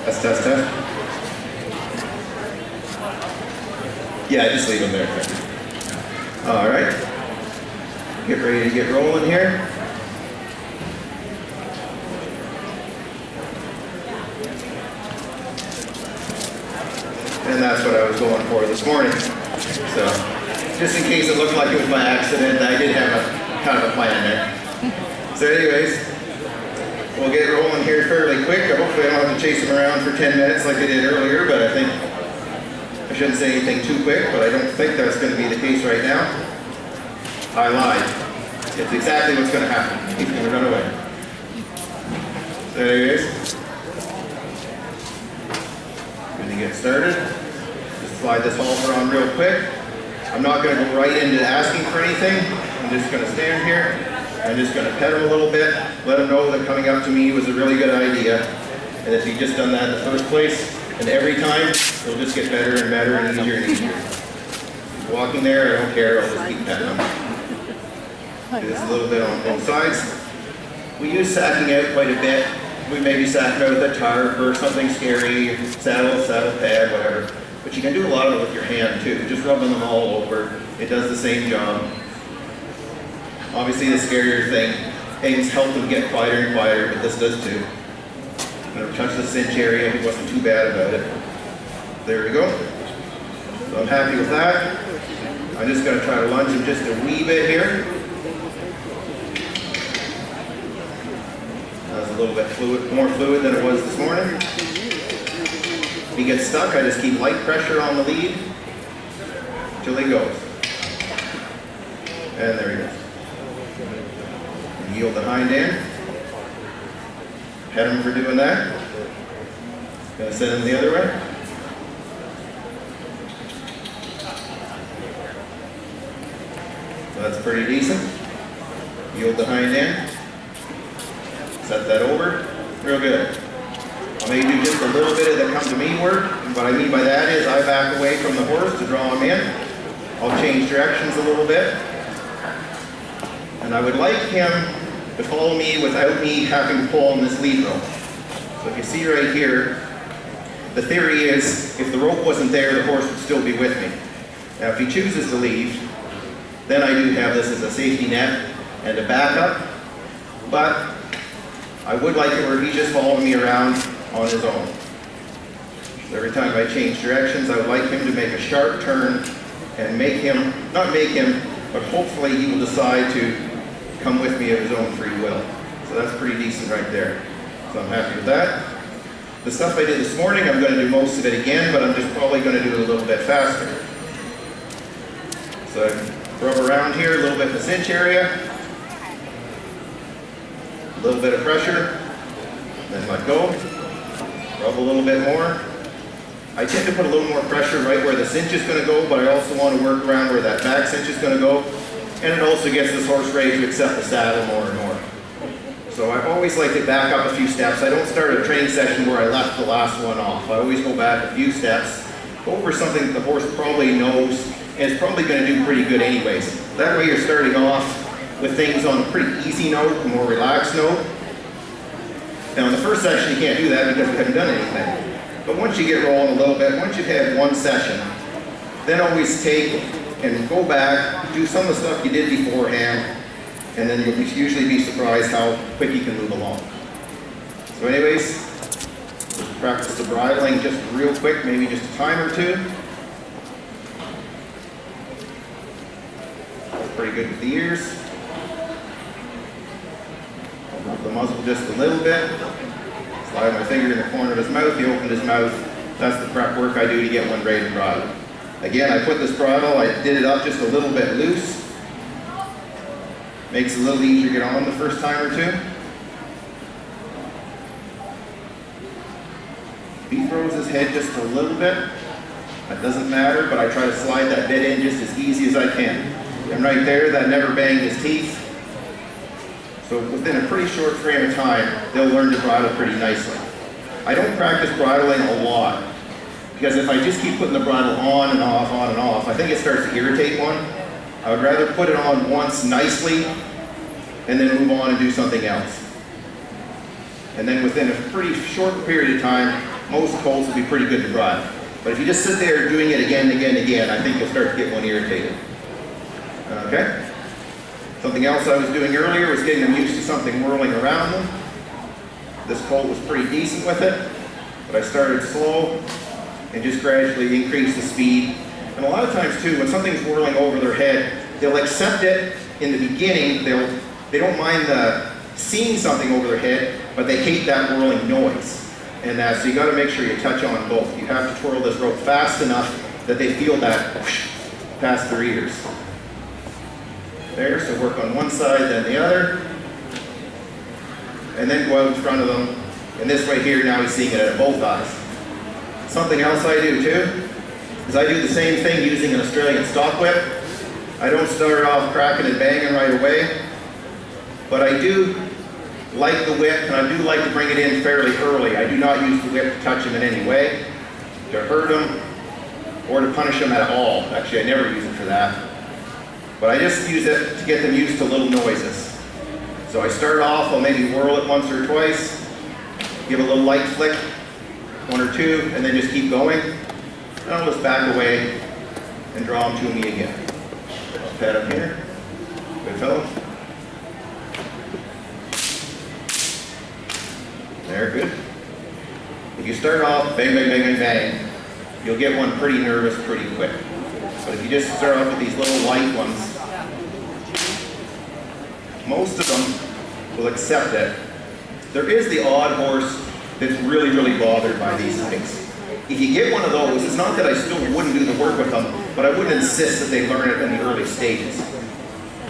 Test, test, test. Yeah, just leave them there. All right. Get ready to get rolling here. And that's what I was going for this morning. So, just in case it looked like it was by accident, I did have a kind of a plan there. So anyways, we'll get rolling here fairly quick. Hopefully I don't have to chase them around for 10 minutes like I did earlier, but I think I shouldn't say anything too quick, but I don't think that's going to be the case right now. I lied. It's exactly what's going to happen. He's going to run away. So anyways, going to get started. Just slide this halter on real quick. I'm not going to go right into asking for anything. I'm just going to stand here. I'm just going to pet him a little bit, let him know that coming up to me was a really good idea. And if he'd just done that in the first place, and every time, it'll just get better and better and easier and easier. Walking there, I don't care, I'll just keep petting him. Do this a little bit on both sides. We use sacking out quite a bit. We maybe sack out with a tarp or something scary, saddle pad, whatever. But you can do a lot of it with your hand too, just rubbing them all over. It does the same job. Obviously the scarier thing aims help them get quieter and quieter, but this does too. I'm going to touch the cinch area, he wasn't too bad about it. There we go. So I'm happy with that. I'm just going to try to lunge him just a wee bit here. That was a little bit more fluid than it was this morning. If he gets stuck, I just keep light pressure on the lead until he goes. And there he goes. Yield the hind end. Pet him for doing that. Gonna send him the other way. So that's pretty decent. Yield the hind end. Set that over. Real good. I may do just a little bit of the come to me work. And what I mean by that is I back away from the horse to draw him in. I'll change directions a little bit. And I would like him to follow me without me having to pull on this lead rope. So if you see right here, the theory is if the rope wasn't there, the horse would still be with me. Now if he chooses to leave, then I do have this as a safety net and a backup, but I would like it where he's just following me around on his own. So every time I change directions, I would like him to make a sharp turn and not make him, but hopefully he will decide to come with me of his own free will. So that's pretty decent right there. So I'm happy with that. The stuff I did this morning, I'm going to do most of it again, but I'm just probably going to do it a little bit faster. So rub around here, a little bit in the cinch area, a little bit of pressure, then let go, rub a little bit more. I tend to put a little more pressure right where the cinch is going to go, but I also want to work around where that back cinch is going to go. And it also gets this horse ready to accept the saddle more and more. So I always like to back up a few steps. I don't start a training session where I left the last one off. I always go back a few steps, go over something that the horse probably knows and is probably going to do pretty good anyways. That way you're starting off with things on a pretty easy note, a more relaxed note. Now in the first session you can't do that because we haven't done anything. But once you get rolling a little bit, once you've had one session, then always take and go back, do some of the stuff you did beforehand, and then you'll usually be surprised how quick you can move along. So anyways, practice the bridling just real quick, maybe just a time or two. That's pretty good with the ears. Open up the muzzle just a little bit. Slide my finger in the corner of his mouth, he opened his mouth. That's the prep work I do to get one ready to bridle. Again, I put this bridle, I did it up just a little bit loose. Makes it a little easier to get on the first time or two. If he throws his head just a little bit, that doesn't matter, but I try to slide that bit in just as easy as I can. And right there, that never banged his teeth. So within a pretty short frame of time, they'll learn to bridle pretty nicely. I don't practice bridling a lot, because if I just keep putting the bridle on and off, I think it starts to irritate one. I would rather put it on once nicely and then move on and do something else. And then within a pretty short period of time, most colts will be pretty good to drive. But if you just sit there doing it again and again and again, I think you'll start to get one irritated. Okay? Something else I was doing earlier was getting them used to something whirling around them. This colt was pretty decent with it, but I started slow and just gradually increased the speed. And a lot of times too, when something's whirling over their head, they'll accept it in the beginning. They don't mind seeing something over their head, but they hate that whirling noise. And so you got to make sure you touch on both. You have to twirl this rope fast enough that they feel that whoosh past their ears. There, so work on one side, then the other. And then go out in front of them. And this right here, now he's seeing it at both eyes. Something else I do too, is I do the same thing using an Australian stock whip. I don't start off cracking and banging right away, but I do like the whip, and I do like to bring it in fairly early. I do not use the whip to touch him in any way, to hurt him, or to punish him at all. Actually, I never use it for that. But I just use it to get them used to little noises. So I start off, I'll maybe whirl it once or twice, give a little light flick, one or two, and then just keep going. And I'll just back away and draw them to me again. I'll pat him here. Good fellow. There, good. If you start off bang, bang, bang, bang, bang, you'll get one pretty nervous pretty quick. But if you just start off with these little light ones, most of them will accept it. There is the odd horse that's really, really bothered by these things. If you get one of those, it's not that I still wouldn't do the work with them, but I wouldn't insist that they learn it in the early stages.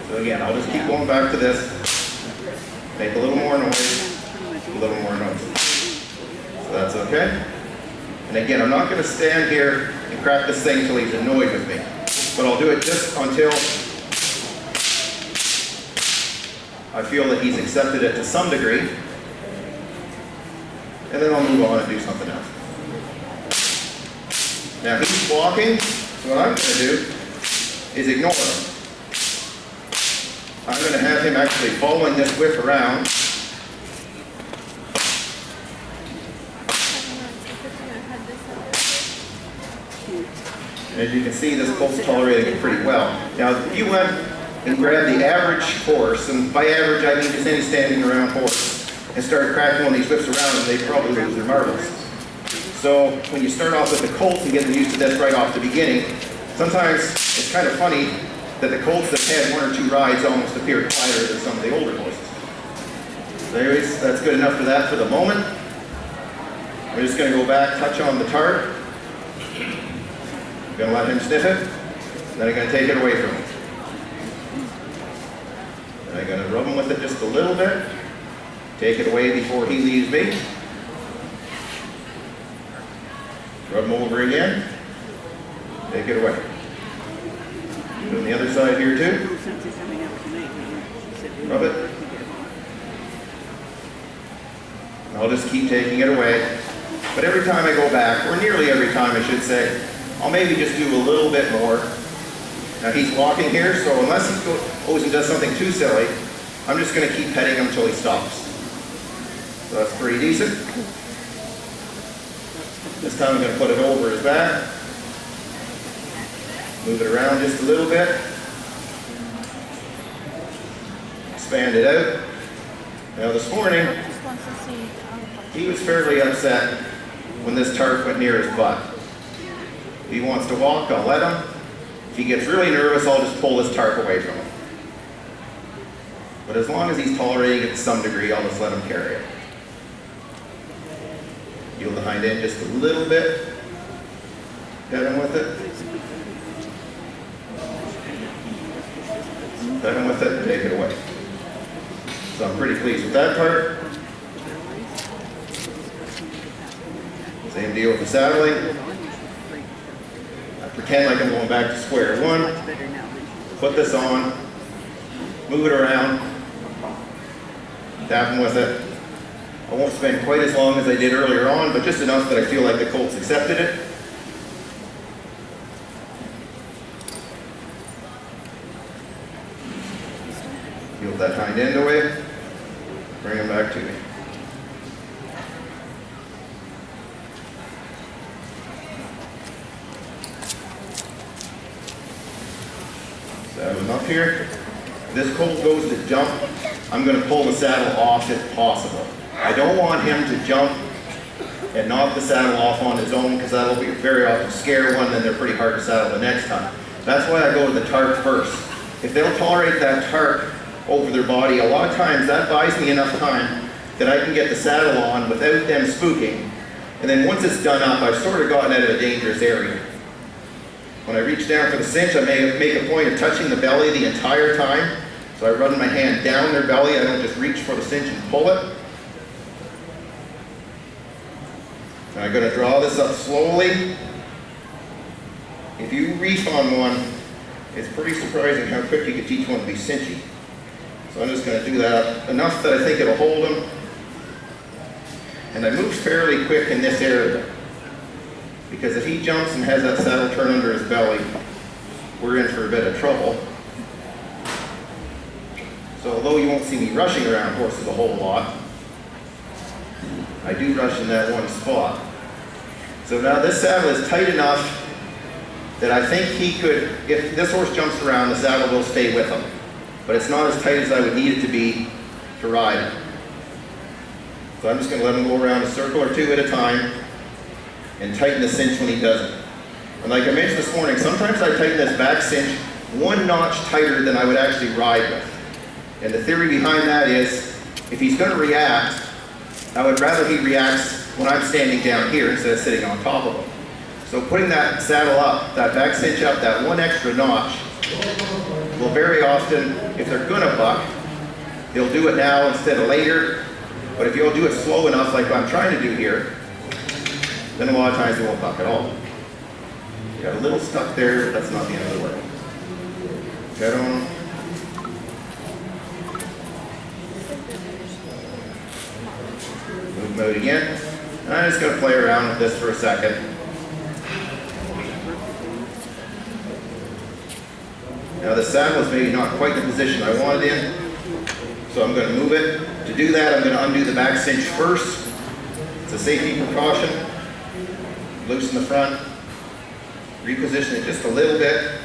So again, I'll just keep going back to this, make a little more noise, a little more noise. So that's okay. And again, I'm not going to stand here and crack this thing until he's annoyed with me, but I'll do it just until I feel that he's accepted it to some degree, and then I'll move on and do something else. Now he's walking, so what I'm going to do is ignore him. I'm going to have him actually following this whip around. As you can see, this colt's tolerating it pretty well. Now, if you went and grabbed the average horse, and by average I mean just any standing around horse, and started cracking one of these whips around them, they'd probably lose their marbles. So when you start off with the colts and get them used to this right off the beginning, sometimes it's kind of funny that the colts that had one or two rides almost appear quieter than some of the older horses. So anyways, that's good enough for that for the moment. We're just going to go back, touch on the tarp. I'm going to let him sniff it, then I'm going to take it away from him. And I'm going to rub him with it just a little bit, take it away before he leaves me. Rub him over again, take it away. On the other side here too. Rub it. I'll just keep taking it away. But every time I go back, or nearly every time I should say, I'll maybe just do a little bit more. Now he's walking here, so unless he goes and does something too silly, I'm just going to keep petting him until he stops. So that's pretty decent. This time I'm going to put it over his back. Move it around just a little bit. Expand it out. Now this morning, he was fairly upset when this tarp went near his butt. If he wants to walk, I'll let him. If he gets really nervous, I'll just pull this tarp away from him. But as long as he's tolerating it to some degree, I'll just let him carry it. Yield the hind end just a little bit. Hit him with it. Hit him with it and take it away. So I'm pretty pleased with that part. Same deal with the saddling. I pretend like I'm going back to square one. Put this on. Move it around. Tap him with it. I won't spend quite as long as I did earlier on, but just enough that I feel like the colt's accepted it. Yield that hind end away. Bring him back to me. here. If this colt goes to jump, I'm going to pull the saddle off if possible. I don't want him to jump and knock the saddle off on his own, because that'll be very often scare one, then they're pretty hard to saddle the next time. That's why I go to the tarp first. If they'll tolerate that tarp over their body, a lot of times that buys me enough time that I can get the saddle on without them spooking. And then once it's done up, I've sort of gotten out of a dangerous area. When I reach down for the cinch, I make a point of touching the belly the entire time. So I run my hand down their belly, I don't just reach for the cinch and pull it. And I'm going to draw this up slowly. If you reef on one, it's pretty surprising how quick you can teach one to be cinchy. So I'm just going to do that enough that I think it'll hold him. And I move fairly quick in this area, because if he jumps and has that saddle turn under his belly, we're in for a bit of trouble. So although you won't see me rushing around horses a whole lot, I do rush in that one spot. So now this saddle is tight enough that I think he could, if this horse jumps around, the saddle will stay with him. But it's not as tight as I would need it to be to ride. So I'm just going to let him go around a circle or two at a time and tighten the cinch when he does it. And like I mentioned this morning, sometimes I tighten this back cinch one notch tighter than I would actually ride with. And the theory behind that is, if he's going to react, I would rather he reacts when I'm standing down here instead of sitting on top of him. So putting that saddle up, that back cinch up, that one extra notch, will very often, if they're going to buck, they'll do it now instead of later. But if you'll do it slow enough, like I'm trying to do here, then a lot of times they won't buck at all. You got a little stuck there, but that's not the end of the world. Get on. Move mode again. And I'm just going to play around with this for a second. Now the saddle is maybe not quite the position I want it in, so I'm going to move it. To do that, I'm going to undo the back cinch first. It's a safety precaution. Loosen the front, reposition it just a little bit,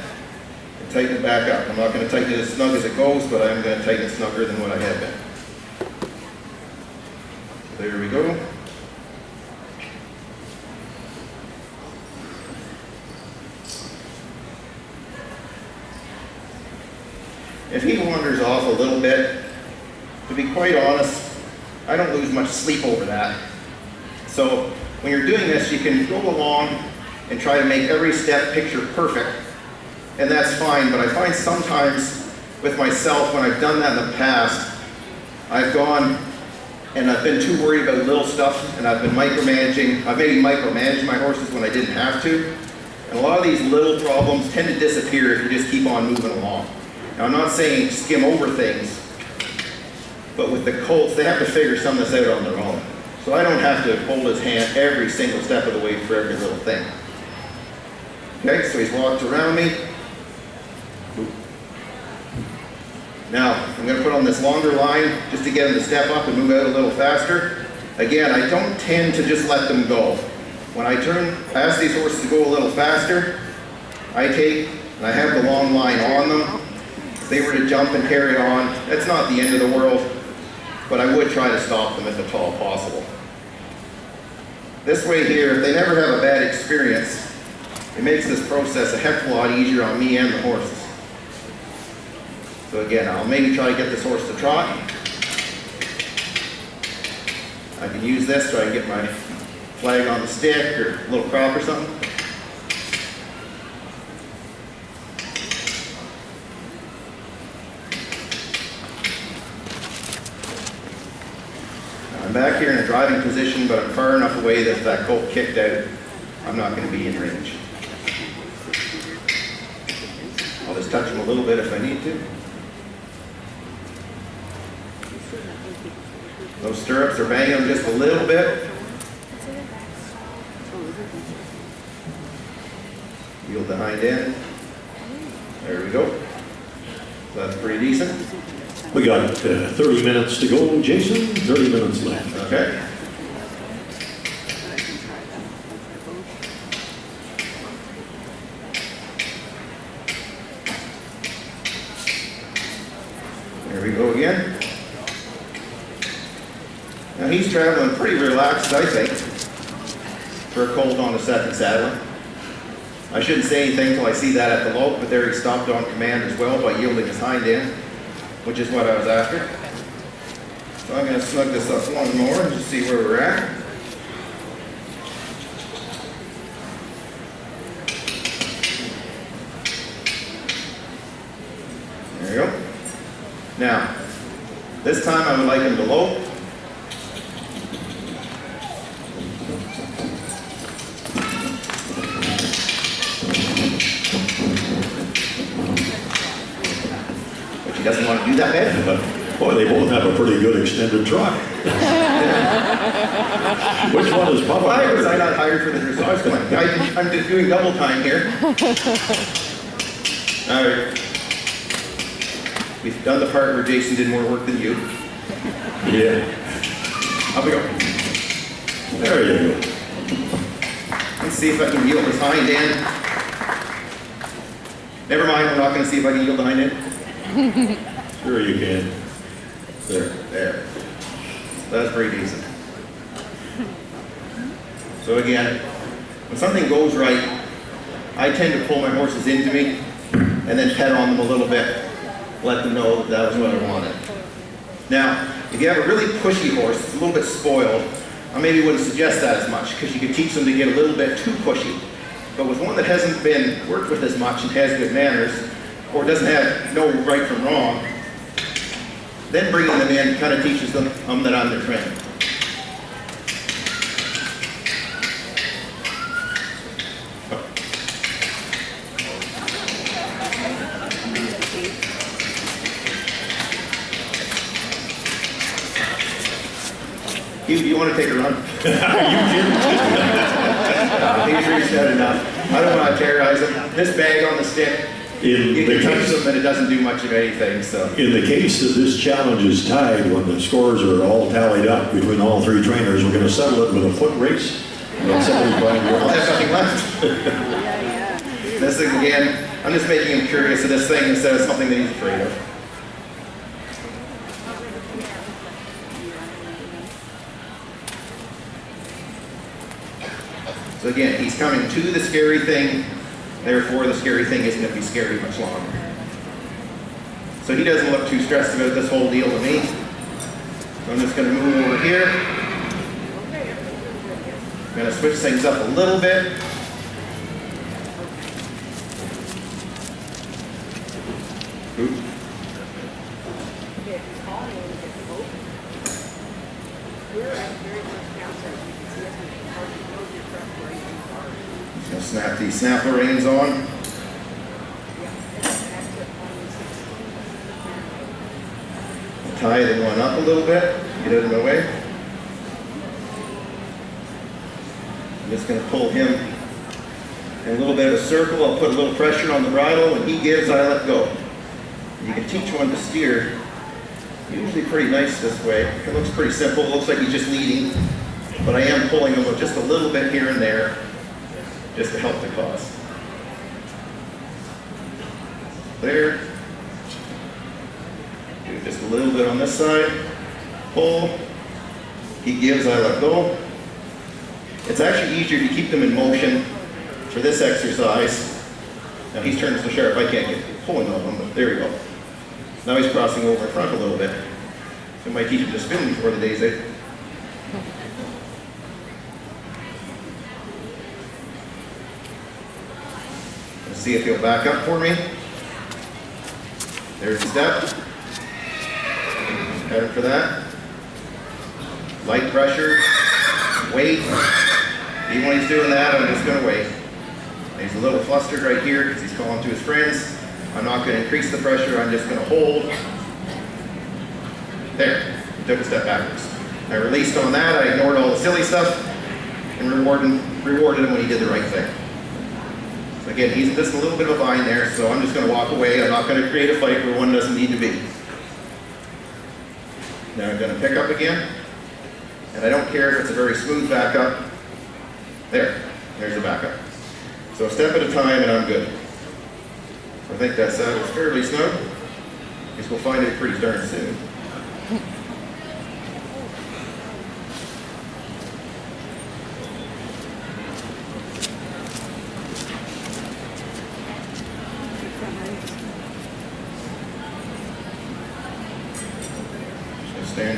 and tighten it back up. I'm not going to tighten it as snug as it goes, but I am going to tighten it snugger than what I have been. There we go. If he wanders off a little bit, to be quite honest, I don't lose much sleep over that. So when you're doing this, you can go along and try to make every step picture perfect, and that's fine, but I find sometimes with myself, when I've done that in the past, I've gone and I've been too worried about little stuff, and I've been micromanaging. I've maybe micromanaged my horses when I didn't have to, and a lot of these little problems tend to disappear if you just keep on moving along. Now, I'm not saying skim over things, but with the colts, they have to figure some of this out on their own. So I don't have to hold his hand every single step of the way for every little thing. Okay, so he's walked around me. Now, I'm going to put on this longer line just to get him to step up and move out a little faster. Again, I don't tend to just let them go. When I ask these horses to go a little faster, I take and I have the long line on them. If they were to jump and carry on, that's not the end of the world, but I would try to stop them if at all possible. This way here, if they never have a bad experience, it makes this process a heck of a lot easier on me and the horses. So again, I'll maybe try to get this horse to trot. I can use this so I can get my flag on the stick or a little crop or something. I'm back here in a driving position, but I'm far enough away that if that colt kicked out, I'm not going to be in range. I'll just touch him a little bit if I need to. Those stirrups are banging them just a little bit. Yield the hind end. There we go. So that's pretty decent. We got 30 minutes to go, Jason. 30 minutes left. Okay. Now he's traveling pretty relaxed, I think, for a colt on the second saddle. I shouldn't say anything until I see that at the lope, but there he stopped on command as well by yielding his hind end, which is what I was after. So I'm going to snug this up one more and just see where we're at. There you go. Now, this time I would like him to lope. But he doesn't want to do that bad. Boy, they both have a pretty good extended trot. Which one is Papa? Why was I not hired for the dressage? I'm just doing double time here. All right. We've done the part where Jason did more work than you. Yeah. Up we go. There you go. Let's see if I can yield his hind end. Never mind, we're not going to see if I can yield the hind end. Sure you can. There. That's pretty decent. So again, when something goes right, I tend to pull my horses into me and then pet on them a little bit. Let them know that that was what I wanted. Now, if you have a really pushy horse, it's a little bit spoiled, I maybe wouldn't suggest that as much because you could teach them to get a little bit too pushy. But with one that hasn't been worked with as much and has good manners, or doesn't have no right from wrong, then bringing them in kind of teaches them that I'm their friend. You want to take a run? You kidding? He's reached out enough. I don't want to terrorize him. This bag on the stick, you can touch them and it doesn't do much of anything. So, in the case that this challenge is tied, when the scores are all tallied up between all three trainers, we're going to settle it with a foot race. I'll have nothing left. This thing again, I'm just making him curious of this thing instead of something that he's afraid of. So again, he's coming to the scary thing, therefore the scary thing isn't going to be scary much longer. So he doesn't look too stressed about this whole deal to me. So I'm just going to move over here. I'm going to switch things up a little bit. Oops. Snap these snapper reins on. Tie the one up a little bit, get it out of the way. I'm just going to pull him in a little bit of a circle. I'll put a little pressure on the bridle. When he gives, I let go. You can teach one to steer. Usually pretty nice this way. It looks pretty simple. It looks like he's just leading, but I am pulling him with just a little bit here and there, just to help the cause. There. Do just a little bit on this side. Pull. He gives, I let go. It's actually easier to keep them in motion for this exercise. Now he's turned so sharp I can't get pulling on him, but there we go. Now he's crossing over in front a little bit. So I might teach him to spin before the day's out. See if he'll back up for me. There's the step. Heading for that. Light pressure. Wait. Even when he's doing that, I'm just going to wait. He's a little flustered right here because he's calling to his friends. I'm not going to increase the pressure. I'm just going to hold. There. He took a step backwards. I released on that. I ignored all the silly stuff and rewarded him when he did the right thing. Again, he's just a little bit of a vine there, so I'm just going to walk away. I'm not going to create a fight where one doesn't need to be. Now I'm going to pick up again, and I don't care if it's a very smooth backup. There's the backup. So a step at a time, and I'm good. I think that saddle's fairly snug. I guess we'll find it pretty darn soon.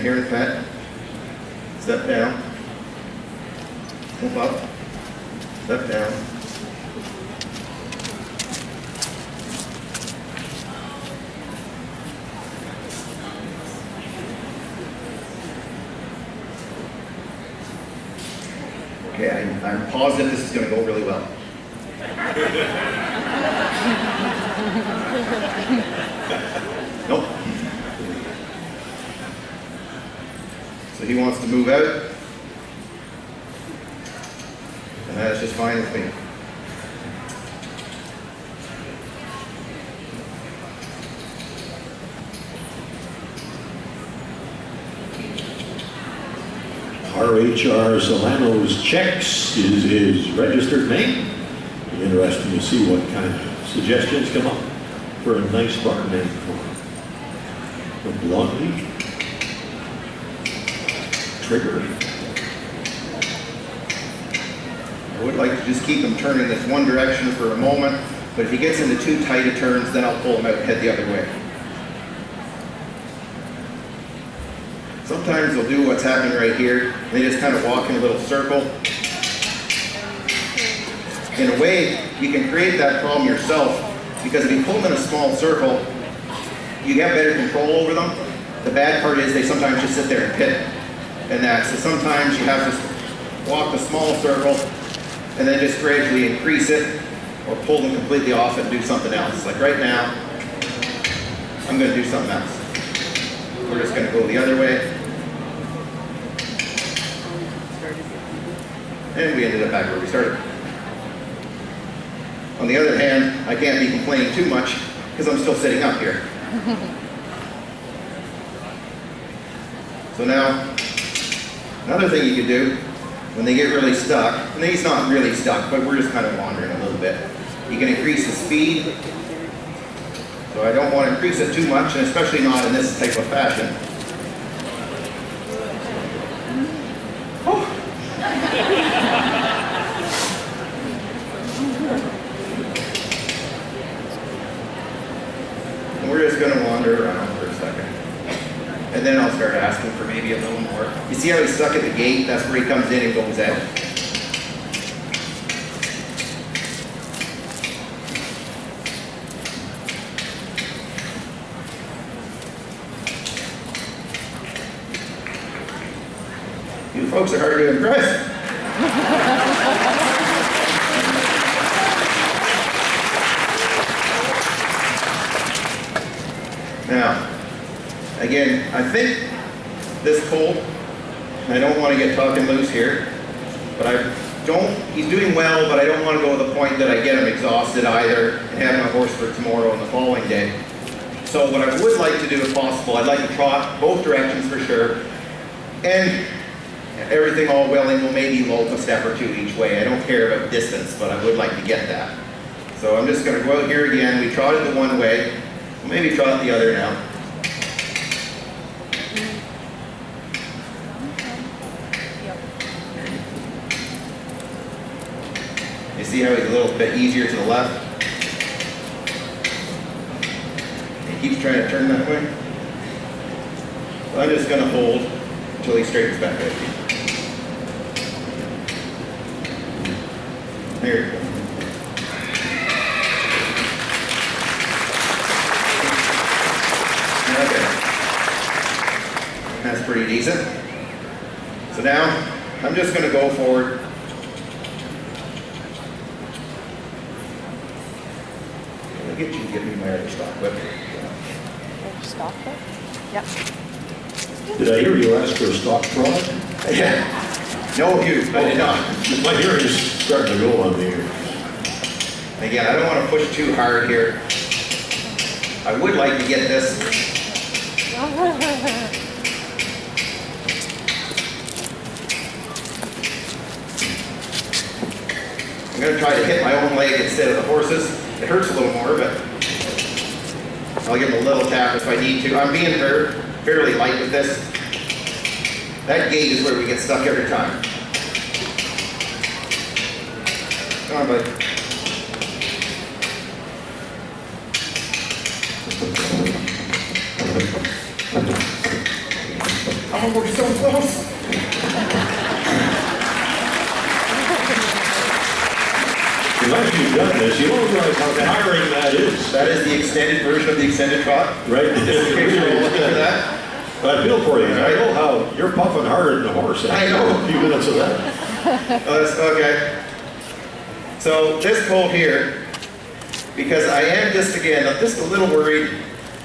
here in the pet. Step down. Step up. Step down. Okay, I'm positive this is going to go really well. Nope. So he wants to move out, and that's just fine with me. RHR Solano's Checks is his registered name. Interesting to see what kind of suggestions come up for a nice barn name for Blondie. Trigger. I would like to just keep him turning this one direction for a moment, but if he gets into too tight of turns, then I'll pull him out and head the other way. Sometimes they'll do what's happening right here. They just kind of walk in a little circle. In a way, you can create that problem yourself, because if you pull them in a small circle, you get better control over them. The bad part is they sometimes just sit there and pit and that. So sometimes you have to walk the small circle and then just gradually increase it, or pull them completely off and do something else. Like right now, I'm going to do something else. We're just going to go the other way. And we ended up back where we started. On the other hand, I can't be complaining too much because I'm still sitting up here. So now, another thing you could do when they get really stuck, and he's not really stuck, but we're just kind of wandering a little bit. You can increase the speed. So I don't want to increase it too much, and especially not in this type of fashion. And we're just going to wander around for a second. And then I'll start asking for maybe a little more. You see how he's stuck at the gate? That's where he comes in and goes out. You folks are hard to impress. Now, again, I think this colt, I don't want to get talking loose here, but he's doing well, but I don't want to go to the point that I get him exhausted either and have my horse for tomorrow and the following day. So what I would like to do if possible, I'd like to trot both directions for sure, and everything all willing will maybe lope a step or two each way. I don't care about distance, but I would like to get that. So I'm just going to go out here again. We trotted the one way. We'll maybe trot the other now. You see how he's a little bit easier to the left? He keeps trying to turn that way. So I'm just going to hold until he straightens back out. There you go. Okay. That's pretty decent. So now, I'm just going to go forward. I'll get you to give me my other stock whip. Stock whip? Yep. Did I hear you ask for a stock product? Yeah. No, Hugh, I did not. My hearing is starting to go on the ear. Again, I don't want to push too hard here. I would like to get this. I'm going to try to hit my own leg instead of the horse's. It hurts a little more, but I'll give him a little tap if I need to. I'm being fairly light with this. That gate is where we get stuck every time. Come on, bud. Oh, we're so close. Once you've done this, you don't realize how tiring that is. That is the extended version of the extended trot. Right? Just in case you're all looking at that. But I feel for you. I know how you're puffing harder than the horse. I know. A few minutes of that. Okay. So this colt here, because I am just a little worried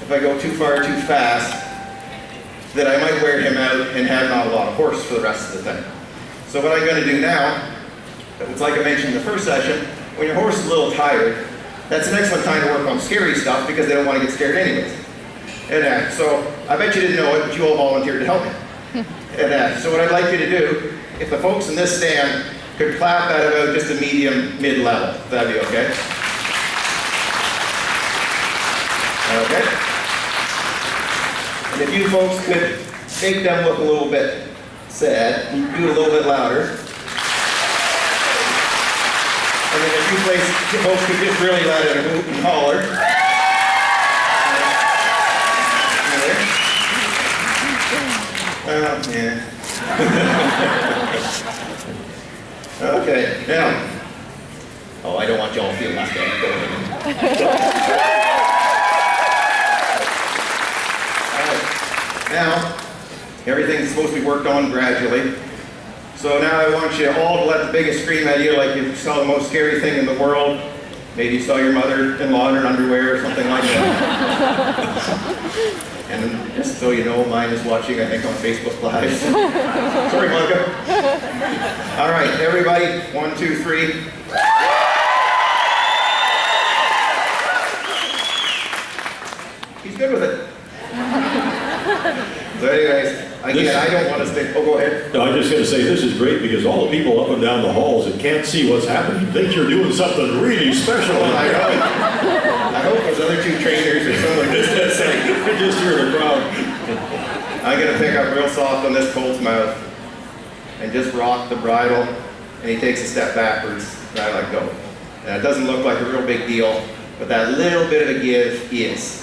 if I go too far too fast, that I might wear him out and have not a lot of horse for the rest of the thing. So what I'm going to do now, it's like I mentioned in the first session, when your horse is a little tired, that's an excellent time to work on scary stuff because they don't want to get scared anyways. And so I bet you didn't know it, but you all volunteered to help me. And so what I'd like you to do, if the folks in this stand could clap at about just a medium mid-level, that'd be okay. Okay. And if you folks could make them look a little bit sad, do it a little bit louder. And then if you folks could just really let it hoot and holler. Oh, man. Okay, now. Oh, I don't want y'all feeling left out. Now, everything's supposed to be worked on gradually. So now I want you all to let the biggest scream at you like you saw the most scary thing in the world. Maybe you saw your mother-in-law in her underwear or something like that. And just so you know, mine is watching, I think, on Facebook Live. Sorry, Monica. All right, everybody, 1, 2, 3. He's good with it. So anyways, again, I don't want to stay. Oh, go ahead. No, I'm just going to say this is great because all the people up and down the halls that can't see what's happening think you're doing something really special. I hope those other 2 trainers or someone just hear the crowd. I'm going to pick up real soft on this colt's mouth and just rock the bridle, and he takes a step backwards, and I let go. Now, it doesn't look like a real big deal, but that little bit of a give is.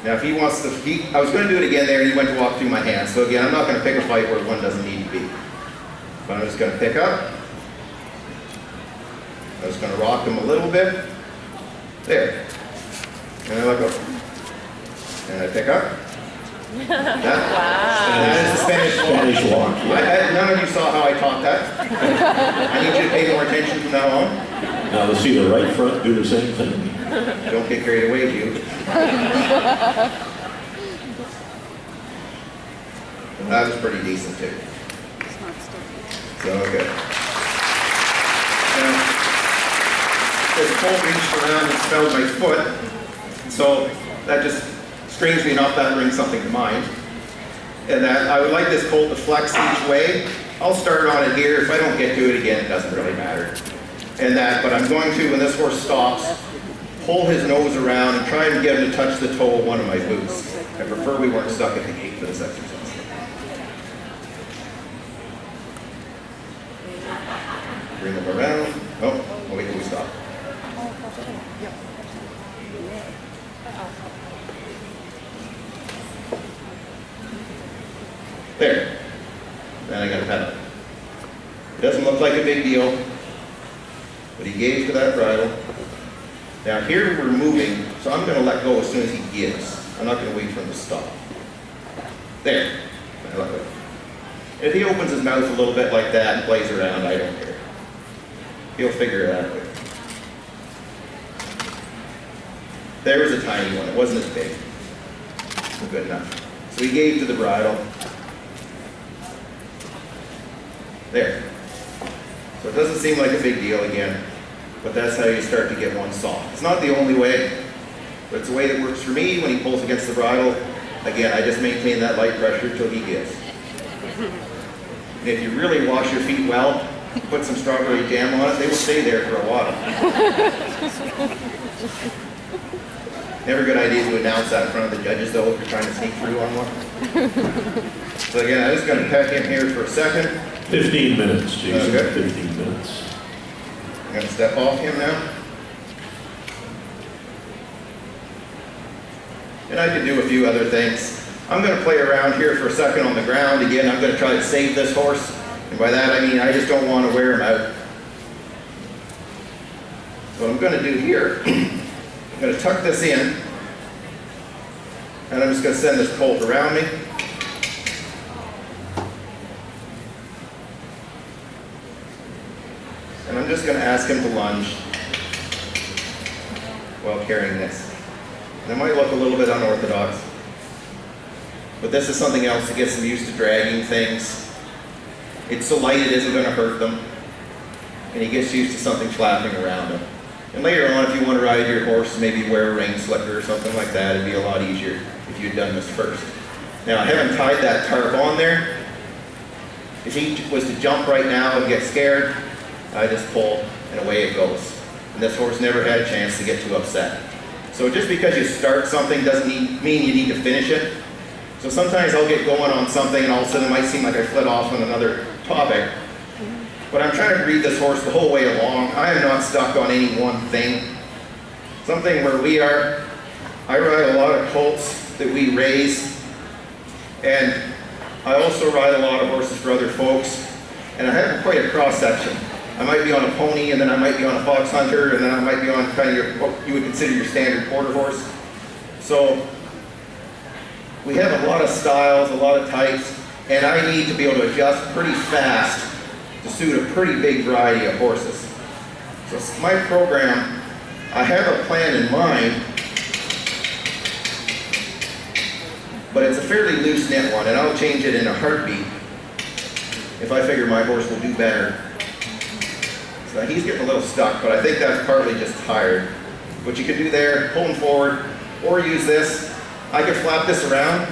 Now, if he wants to, I was going to do it again there, and he went to walk through my hands. So again, I'm not going to pick a fight where one doesn't need to be. But I'm just going to pick up. I'm just going to rock him a little bit. There. And I let go. And I pick up. That is the Spanish walk. I bet none of you saw how I taught that. I need you to pay more attention from now on. Now let's see the right front do the same thing. Don't get carried away, you. That was pretty decent too. So good. Now, this colt reached around and smelled my foot, so that just screams me enough that brings something to mind. And that I would like this colt to flex each way. I'll start on it here. If I don't get to it again, it doesn't really matter. And that, but I'm going to, when this horse stops, pull his nose around and try and get him to touch the toe of one of my boots. I prefer we weren't stuck at the gate for this exercise. Bring him around. Oh, wait till we stop. There. Then I got to pedal. It doesn't look like a big deal, but he gave to that bridle. Now here we're moving, so I'm going to let go as soon as he gives. I'm not going to wait for him to stop. There. I let go. If he opens his mouth a little bit like that and plays around, I don't care. He'll figure it out. There was a tiny one. It wasn't as big. Good enough. So he gave to the bridle. There. So it doesn't seem like a big deal again, but that's how you start to get one soft. It's not the only way, but it's a way that works for me. When he pulls against the bridle, again, I just maintain that light pressure until he gives. And if you really wash your feet well, put some strawberry jam on it, they will stay there for a while. Never a good idea to announce that in front of the judges, though, if you're trying to sneak through on one. So again, I'm just going to pet him here for a second. 15 minutes, Jason. Okay. 15 minutes. I'm going to step off him now. And I could do a few other things. I'm going to play around here for a second on the ground. Again, I'm going to try to save this horse. And by that I mean I just don't want to wear him out. So what I'm going to do here, I'm going to tuck this in. And I'm just going to send this colt around me. And I'm just going to ask him to lunge while carrying this. And it might look a little bit unorthodox, but this is something else that gets them used to dragging things. It's so light it isn't going to hurt them. And he gets used to something flapping around him. And later on, if you want to ride your horse, maybe wear a rein slicker or something like that, it'd be a lot easier if you'd done this first. Now, I haven't tied that tarp on there. If he was to jump right now and get scared, I just pull and away it goes. And this horse never had a chance to get too upset. So just because you start something doesn't mean you need to finish it. So sometimes I'll get going on something and all of a sudden it might seem like I fled off on another topic. But I'm trying to read this horse the whole way along. I am not stuck on any one thing. Something where we are, I ride a lot of colts that we raise, and I also ride a lot of horses for other folks, and I have quite a cross section. I might be on a pony, and then I might be on a fox hunter, and then I might be on kind of what you would consider your standard quarter horse. So we have a lot of styles, a lot of types, and I need to be able to adjust pretty fast to suit a pretty big variety of horses. So my program, I have a plan in mind, but it's a fairly loose knit one, and I'll change it in a heartbeat if I figure my horse will do better. So he's getting a little stuck, but I think that's partly just tired. What you can do there, pull him forward, or use this. I could flap this around.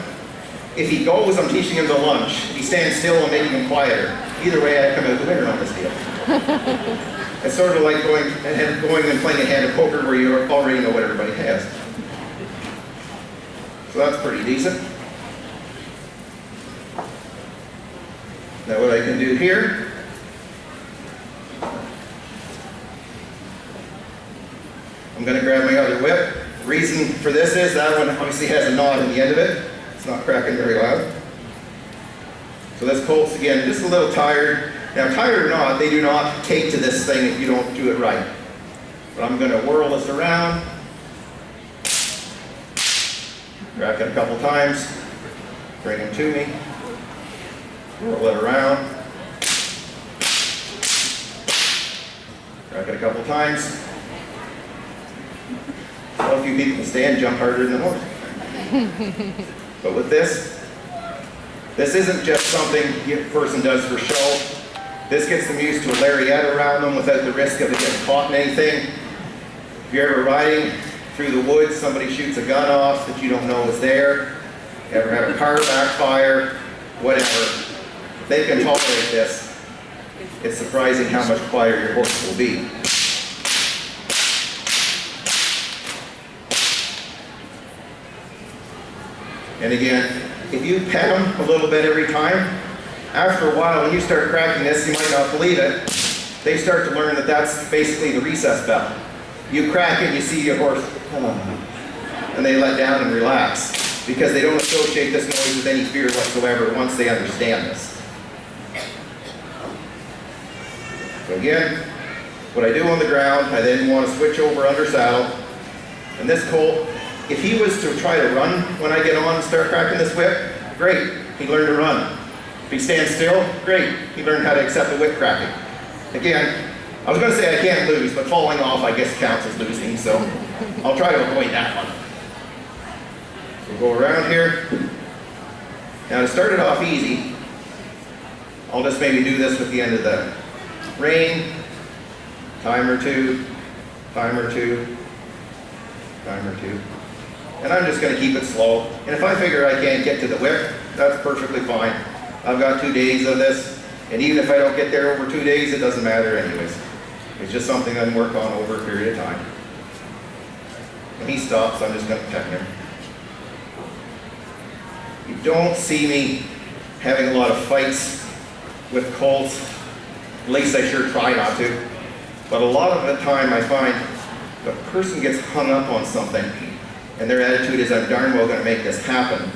If he goes, I'm teaching him to lunge. If he stands still, I'm making him quieter. Either way, I come out the winner on this deal. It's sort of like going and playing a hand of poker where you already know what everybody has. So that's pretty decent. Now what I can do here, I'm going to grab my other whip. Reason for this is that one obviously has a knot in the end of it. It's not cracking very loud. So this colt's, again, just a little tired. Now, tired or not, they do not take to this thing if you don't do it right. But I'm going to whirl this around. Crack it a couple times. Bring him to me. Whirl it around. Crack it a couple times. So a few people can stand, jump harder than the horse. But with this isn't just something a person does for show. This gets them used to a lariat around them without the risk of it getting caught in anything. If you're ever riding through the woods, somebody shoots a gun off that you don't know is there, ever had a car backfire, whatever, they can tolerate this. It's surprising how much quieter your horse will be. And again, if you pet them a little bit every time, after a while when you start cracking this, you might not believe it, they start to learn that that's basically the recess bell. You crack it, you see your horse, and they let down and relax because they don't associate this noise with any fear whatsoever once they understand this. So again, what I do on the ground, I then want to switch over under saddle, and this colt, if he was to try to run when I get on and start cracking this whip, great, he learned to run. If he stands still, great, he learned how to accept the whip cracking. Again, I was going to say I can't lose, but falling off I guess counts as losing, so I'll try to avoid that one. So we'll go around here. Now to start it off easy, I'll just maybe do this with the end of the rein, time or two, time or two, time or two. And I'm just going to keep it slow. And if I figure I can't get to the whip, that's perfectly fine. I've got 2 days of this, and even if I don't get there over 2 days, it doesn't matter anyways. It's just something I can work on over a period of time. When he stops, I'm just going to pet him. You don't see me having a lot of fights with colts. At least I sure try not to. But a lot of the time I find the person gets hung up on something and their attitude is, I'm darn well going to make this happen.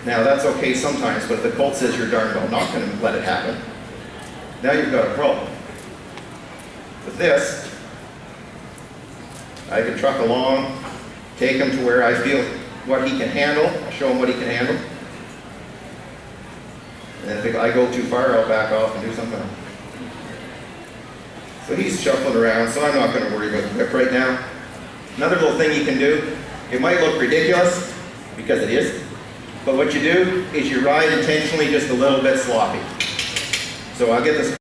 Now that's okay sometimes, but if the colt says you're darn well not going to let it happen, now you've got a problem. With this, I can truck along, take him to where I feel what he can handle, show him what he can handle. And if I go too far, I'll back off and do something else. So he's shuffling around, so I'm not going to worry about the whip right now. Another little thing you can do, it might look ridiculous, because it is, but what you do is you ride intentionally just a little bit sloppy. So I'll get this